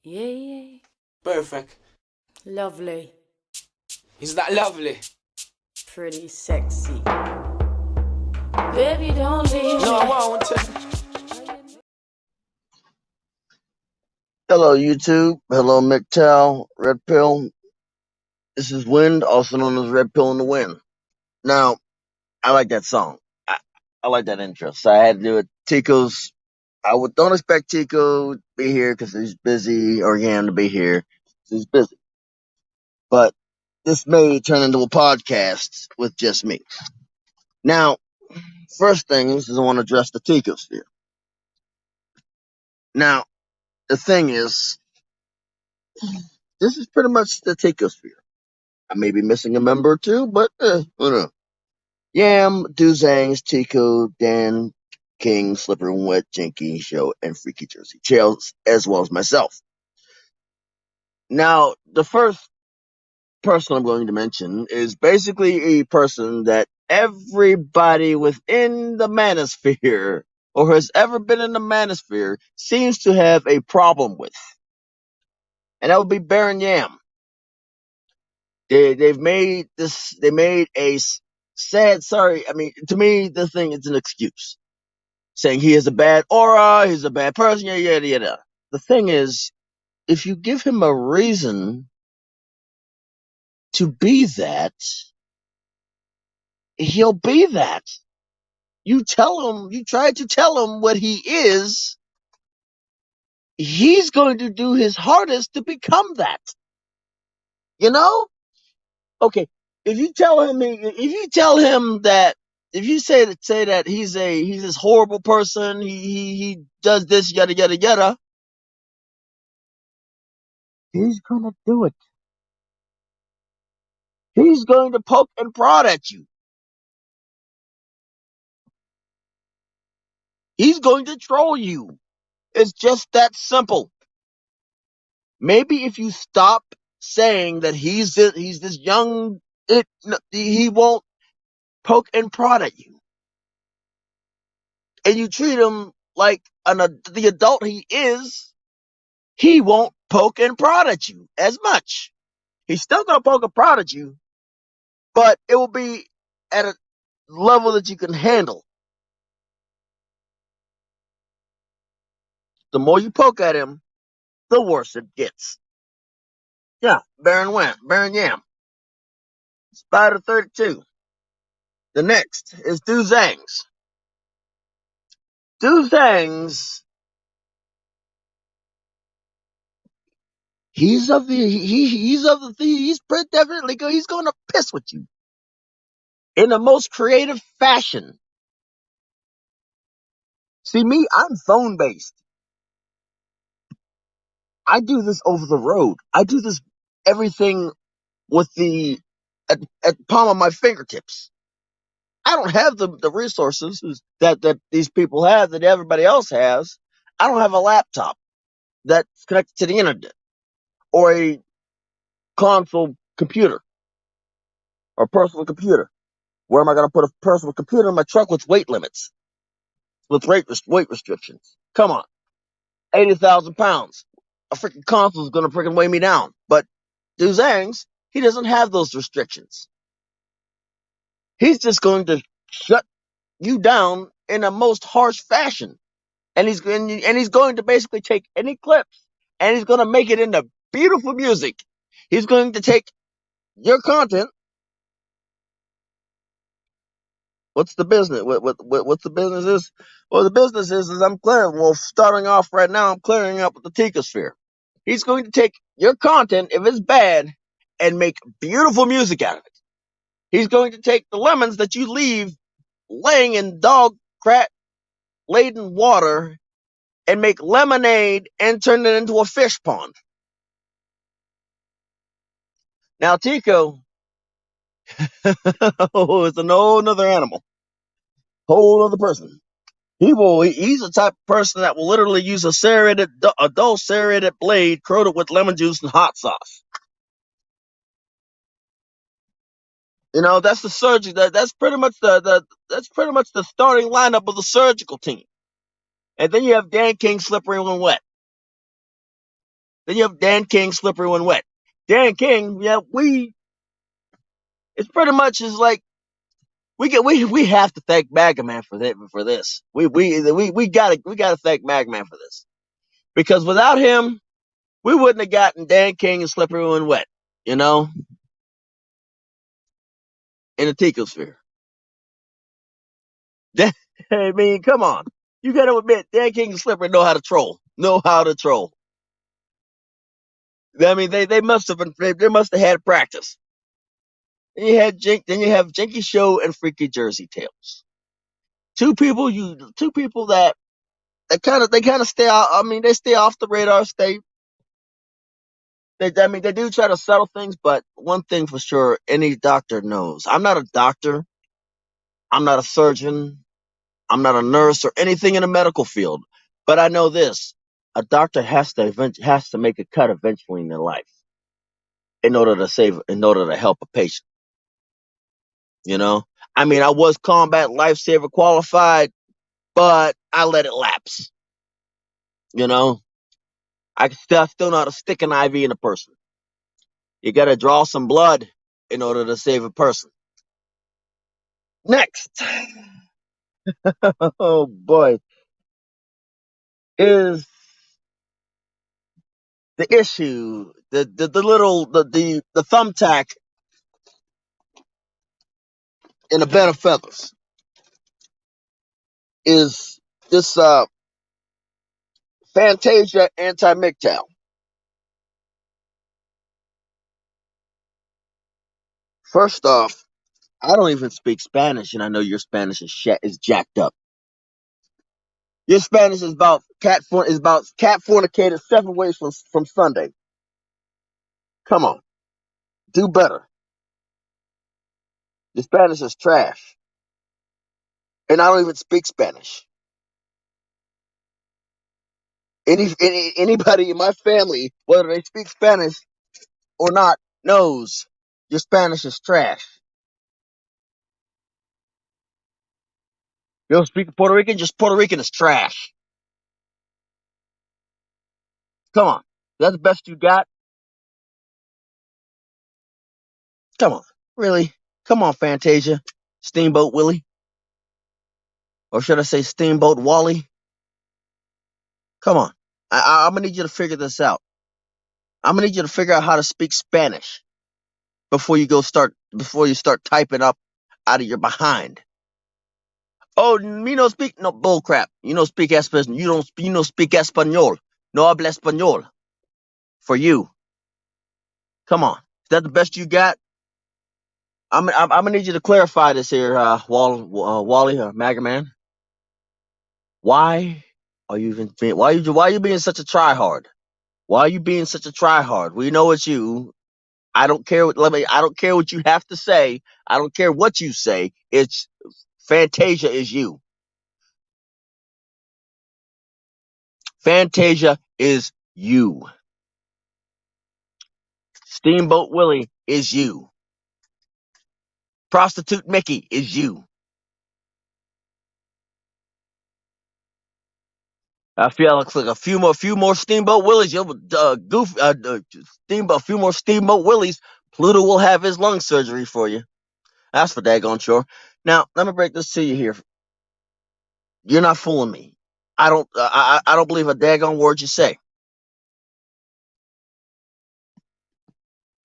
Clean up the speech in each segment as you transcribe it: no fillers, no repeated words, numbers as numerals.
Yeah, yeah. Perfect. Lovely. Is that lovely? Pretty sexy. Baby, don't leave No, I me. won't. Hello, YouTube. Hello, McTow, Red Pill. This is Wind, also known as Red Pill in the Wind. Now, I like that song. I like that intro. So I had to do it. Tico's. Don't expect Tico to be here because he's busy, or Yam to be here 'cause he's busy. But this may turn into a podcast with just me. Now, first thing is I want to address the Tico sphere. Now, the thing is, this is pretty much the Tico sphere. I may be missing a member or two, but who knows? Yam, Duzangs, Tico, Dan, King, Slipper and Wet, Jinky, Show, and Freaky Jersey Chills, as well as myself. Now, the first person I'm going to mention is basically a person that everybody within the manosphere or has ever been in the manosphere seems to have a problem with. And that would be Baron Yam. They've made this, they made a sad, sorry, I mean, to me, this thing is an excuse. Saying he has a bad aura, he's a bad person, yada, yada, yada. The thing is, if you give him a reason to be that, he'll be that. You try to tell him what he is, he's going to do his hardest to become that. You know? Okay, if you say that he's this horrible person, he does this, yada, yada, yada, he's gonna do it. He's going to poke and prod at you. He's going to troll you. It's just that simple. Maybe if you stop saying that he's this young, he won't poke and prod at you, and you treat him like the adult he is. He won't poke and prod at you as much. He's still gonna poke and prod at you, but it will be at a level that you can handle. The more you poke at him, the worse it gets. Yeah, Baron Yam. Spider 32. The next is Duzangs. Duzangs, he's definitely he's going to piss with you in the most creative fashion. See me, I'm phone based. I do this over the road. I do this everything with at the palm of my fingertips. I don't have the resources that these people have that everybody else has. I don't have a laptop that's connected to the internet or a console computer or personal computer. Where am I going to put a personal computer in my truck with weight limits, with weight restrictions? Come on, 80,000 pounds. A freaking console is going to freaking weigh me down. But Duzangs, he doesn't have those restrictions. He's just going to shut you down in a most harsh fashion, and he's going to basically take any clips and he's going to make it into beautiful music. He's going to take your content. What's the business? What's the business is? Well, the business is I'm clearing. Well, starting off right now, I'm clearing up with the Ticosphere. He's going to take your content, if it's bad, and make beautiful music out of it. He's going to take the lemons that you leave laying in dog crap laden water and make lemonade and turn it into a fish pond. Now, Tico, oh, it's an whole other animal, whole other person. He's the type of person that will literally use a dull serrated blade coated with lemon juice and hot sauce. You know, that's the surgery. That's pretty much that's pretty much the starting lineup of the surgical team. And then you have Dan King, Slippery when wet. Then you have Dan King, Slippery When Wet. Dan King, yeah, it's pretty much is like we have to thank Maga Man for this. We gotta thank Maga Man for this because without him, we wouldn't have gotten Dan King and Slippery When Wet. You know, in the Ticosphere. I mean, come on. You got to admit, Dan King and Slippery know how to troll. Know how to troll. I mean, they must have been they must have had practice. Then you have Jinky Show and Freaky Jersey Tales. Two people that they kind of stay out. I mean, they stay off the radar. I mean, they do try to settle things, but one thing for sure, any doctor knows. I'm not a doctor. I'm not a surgeon. I'm not a nurse or anything in the medical field, but I know this: a doctor has to make a cut eventually in their life in order to help a patient. You know, I mean, I was combat lifesaver qualified, but I let it lapse. You know, still know how to stick an IV in a person. You got to draw some blood in order to save a person. Next, oh boy, is the issue, the thumbtack in a bed of feathers is this Fantasia anti-MGTOW. First off, I don't even speak Spanish, and I know your Spanish is jacked up. Your Spanish is about cat fornicated 7 ways from Sunday. Come on, do better. Your Spanish is trash, and I don't even speak Spanish. Anybody in my family, whether they speak Spanish or not, knows your Spanish is trash. You don't speak Puerto Rican, just Puerto Rican is trash. Come on, that's the best you got. Come on, really? Come on, Fantasia, Steamboat Willie, or should I say Steamboat Wally? Come on, I'm gonna need you to figure this out. I'm gonna need you to figure out how to speak Spanish before you start typing up out of your behind. Oh, me no speak no bull crap. You don't speak Espanol. You don't speak Espanol. No habla español. For you. Come on. Is that the best you got? I'm gonna need you to clarify this here, Wally, Maga Man. Why why are you being such a tryhard? Why are you being such a tryhard? We know it's you. I don't care I don't care what you have to say. I don't care what you say. It's Fantasia is you. Fantasia is you. Steamboat Willie is you. Prostitute Mickey is you. I feel like a few more Steamboat Willies. You'll Steamboat, a few more Steamboat Willies. Pluto will have his lung surgery for you. That's for daggone sure. Now let me break this to you here. You're not fooling me. I don't believe a daggone word you say.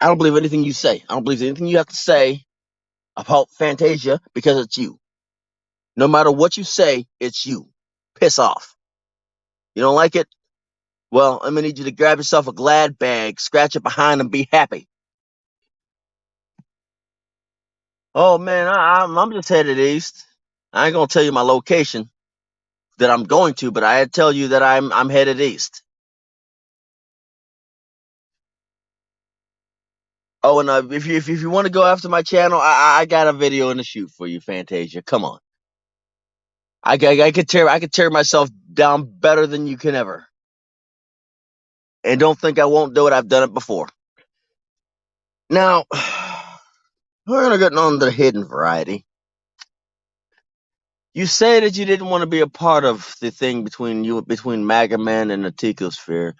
I don't believe anything you say. I don't believe anything you have to say about Fantasia because it's you. No matter what you say, it's you. Piss off. You don't like it? Well, I'm gonna need you to grab yourself a Glad bag, scratch it behind, and be happy. Oh man, I'm just headed east. I ain't gonna tell you my location that I'm going to, but I tell you that I'm headed east. Oh, and if you want to go after my channel, I got a video in the shoot for you, Fantasia. Come on, I could tear myself down better than you can ever. And don't think I won't do it. I've done it before. Now, we're gonna get on to the hidden variety. You say that you didn't want to be a part of the thing between Maga Man and the Ticosphere,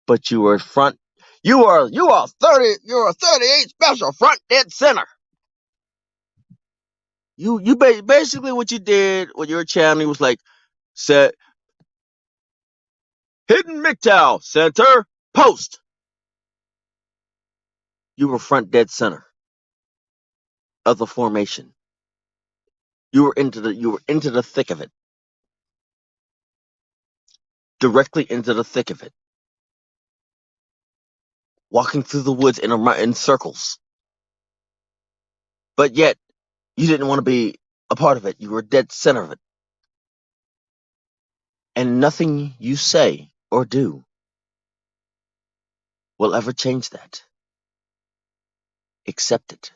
but you were front. You are 30. You're a 38 special front dead center. Basically what you did when you were channeling was like said hidden MGTOW center post. You were front dead center of the formation. You were into the thick of it, directly into the thick of it, walking through the woods in circles. But yet you didn't want to be a part of it. You were dead center of it, and nothing you say or do will ever change that. Accept it,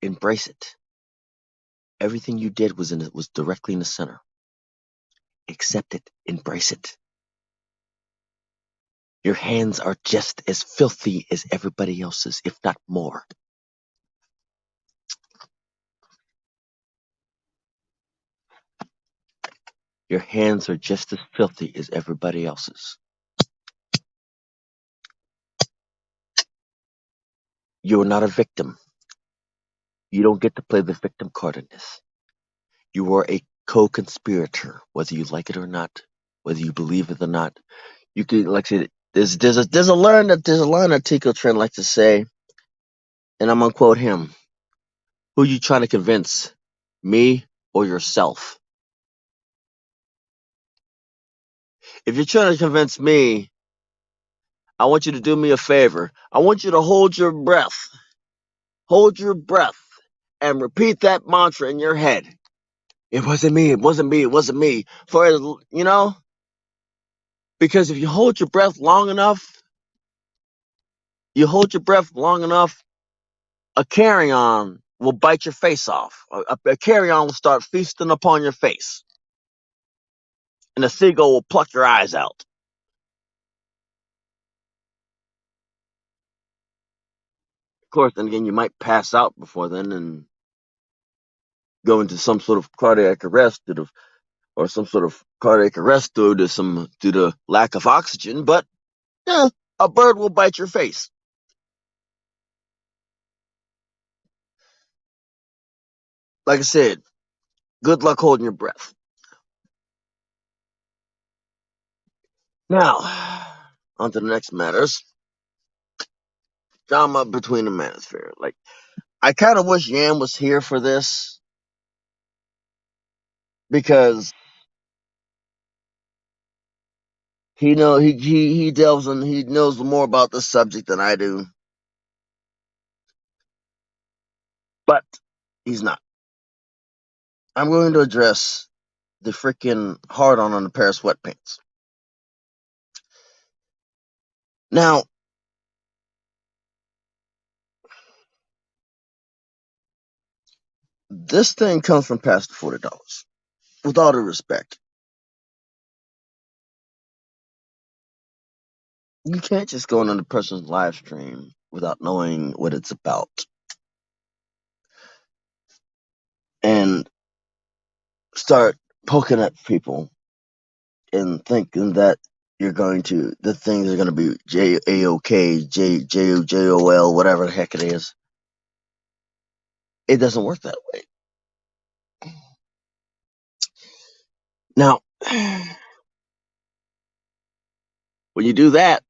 embrace it. Everything you did was directly in the center. Accept it, embrace it. Your hands are just as filthy as everybody else's, if not more. Your hands are just as filthy as everybody else's. You are not a victim. You don't get to play the victim card in this. You are a co-conspirator, whether you like it or not, whether you believe it or not. You can, like I said, there's a line that Tico Trent likes to say, and I'm gonna quote him. Who you trying to convince? Me or yourself? If you're trying to convince me, I want you to do me a favor. I want you to hold your breath. Hold your breath and repeat that mantra in your head. It wasn't me, it wasn't me, it wasn't me. Because if you hold your breath long enough, a carry-on will bite your face off. A carry-on will start feasting upon your face. And a seagull will pluck your eyes out. Of course, then again, you might pass out before then and go into some sort of cardiac arrest due to lack of oxygen. But yeah, a bird will bite your face. Like I said, good luck holding your breath. Now, on to the next matters. Drama between the manosphere. Like, I kind of wish Yam was here for this because he delves in, he knows more about the subject than I do, but he's not. I'm going to address the freaking hard on a pair of sweatpants. Now, this thing comes from past $40. With all due respect, you can't just go on another person's live stream without knowing what it's about and start poking at people and thinking that the things are going to be J-A-O-K, J-O-J-O-L, whatever the heck it is. It doesn't work that way. Now, when you do that,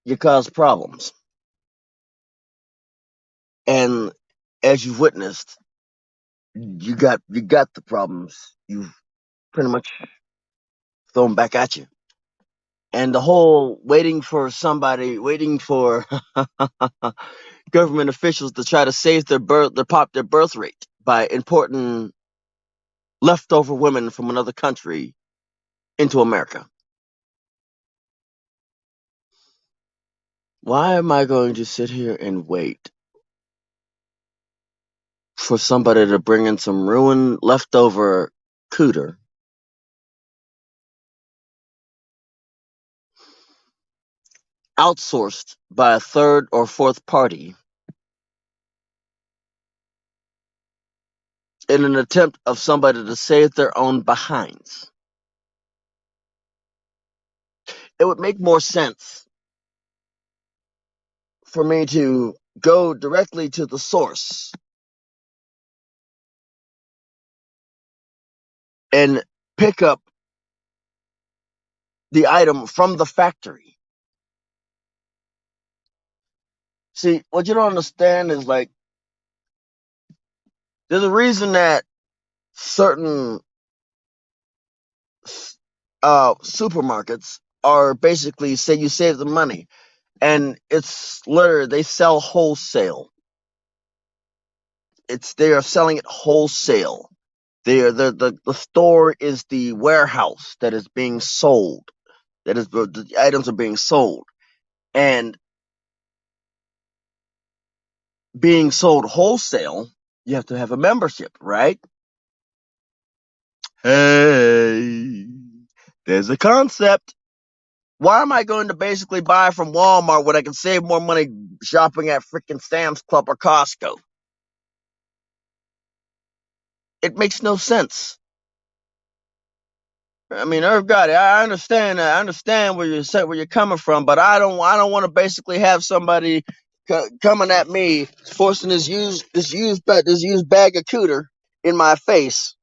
you cause problems. And as you've witnessed, you got the problems you've pretty much thrown back at you. And the whole waiting for government officials to try to save their birth rate by importing leftover women from another country into America. Why am I going to sit here and wait for somebody to bring in some ruined leftover cooter outsourced by a third or fourth party in an attempt of somebody to save their own behinds? it would make more sense for me to go directly to the source and pick up the item from the factory. See, what you don't understand is like there's a reason that certain supermarkets are basically say you save the money, and it's literally they sell wholesale. They are selling it wholesale. The store is the warehouse that is being sold. That is the items are being sold, and being sold wholesale, you have to have a membership, right? Hey, there's a concept. Why am I going to basically buy from Walmart when I can save more money shopping at freaking Sam's Club or Costco? It makes no sense. I mean, Irv got it. I understand. I understand where you're coming from, but I don't want to basically have somebody coming at me, forcing this used bag of cooter in my face.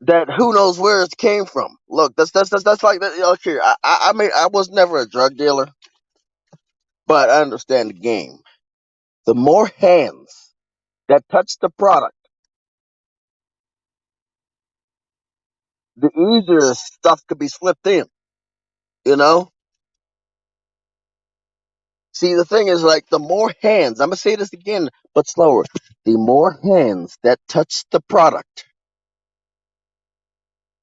That who knows where it came from. Look, that's like that. Okay, I mean, I was never a drug dealer, but I understand the game. The more hands that touch the product, the easier stuff could be slipped in. You know. See, the thing is, like, the more hands. I'm gonna say this again, but slower. The more hands that touch the product,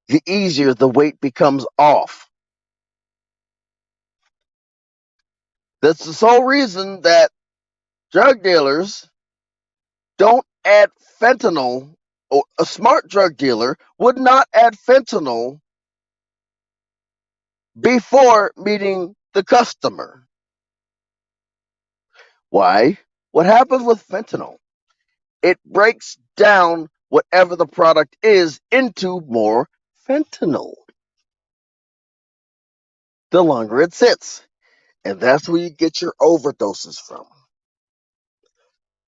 the easier the weight becomes off. That's the sole reason that drug dealers don't add fentanyl, or a smart drug dealer would not add fentanyl before meeting the customer. Why? What happens with fentanyl? It breaks down whatever the product is into more fentanyl the longer it sits. And that's where you get your overdoses from.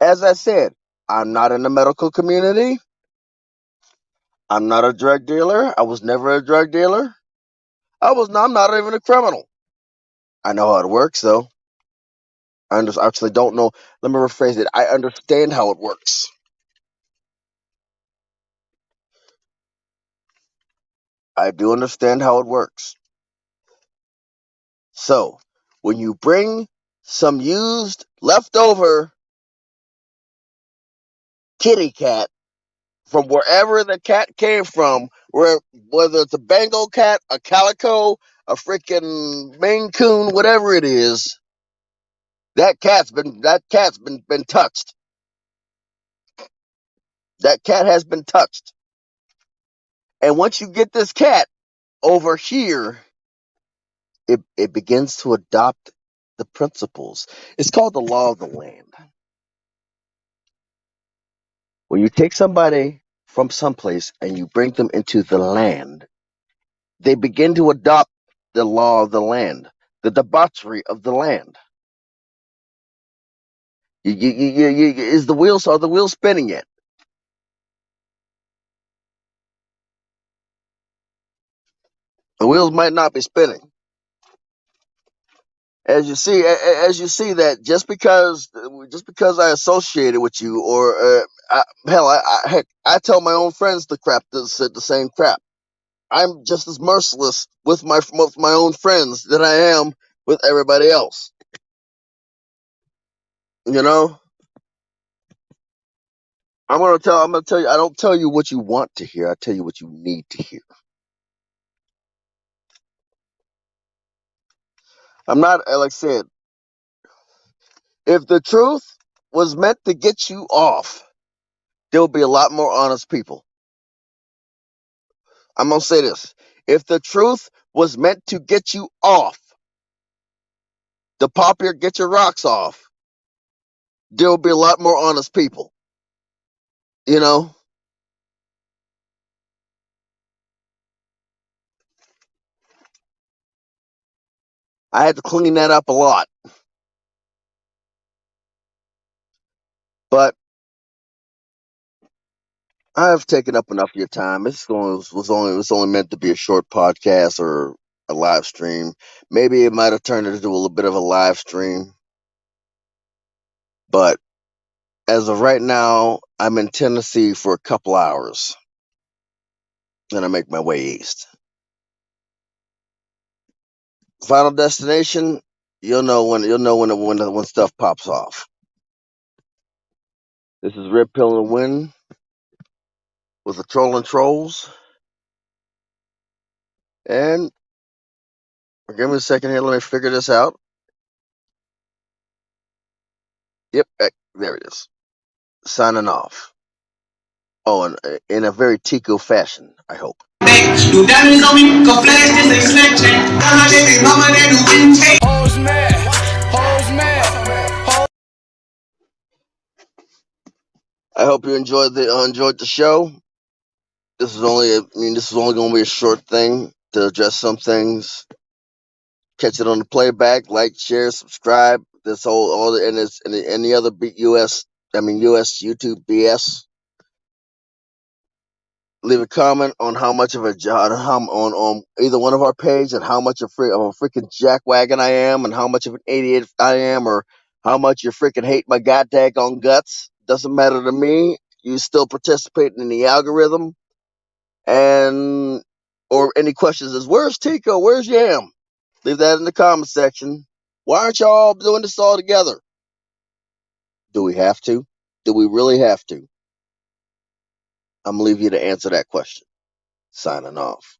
As I said, I'm not in the medical community. I'm not a drug dealer. I was never a drug dealer. I'm not even a criminal. I know how it works, though. Actually don't know. Let me rephrase it. I understand how it works. I do understand how it works. So, when you bring some used, leftover kitty cat from wherever the cat came from, whether it's a Bengal cat, a calico, a freaking Maine Coon, whatever it is, that cat's been touched. That cat has been touched. And once you get this cat over here, it begins to adopt the principles. It's called the law of the land. When you take somebody from someplace and you bring them into the land, they begin to adopt the law of the land, the debauchery of the land. Are the wheels spinning yet? The wheels might not be spinning. As you see that just because I associated with you, or heck, I tell my own friends said the same crap. I'm just as merciless with my own friends than I am with everybody else. You know, I'm gonna tell you. I don't tell you what you want to hear. I tell you what you need to hear. I'm not, like I said, if the truth was meant to get you off, there'll be a lot more honest people. I'm gonna say this: if the truth was meant to get you off, get your rocks off, there'll be a lot more honest people. You know, I had to clean that up a lot. But I have taken up enough of your time. It was only meant to be a short podcast or a live stream. Maybe it might have turned into a little bit of a live stream. But as of right now, I'm in Tennessee for a couple hours. Then I make my way east. Final destination, you'll know when stuff pops off. This is Red Pill and Win with the Trolling Trolls. And give me a second here, let me figure this out. Yep, there it is. Signing off. Oh, and in a very Tico fashion, I hope. I hope you enjoyed the show. This is only going to be a short thing to address some things. Catch it on the playback. Like, share, subscribe. This whole all the and this and any other US YouTube BS. Leave a comment on how much of a on either one of our page and how much of a freaking jackwagon I am and how much of an idiot I am or how much you freaking hate my goddamn guts. Doesn't matter to me. You still participating in the algorithm and or any questions is where's Tico? Where's Yam? Leave that in the comment section. Why aren't y'all doing this all together? Do we have to? Do we really have to? I'm gonna leave you to answer that question. Signing off.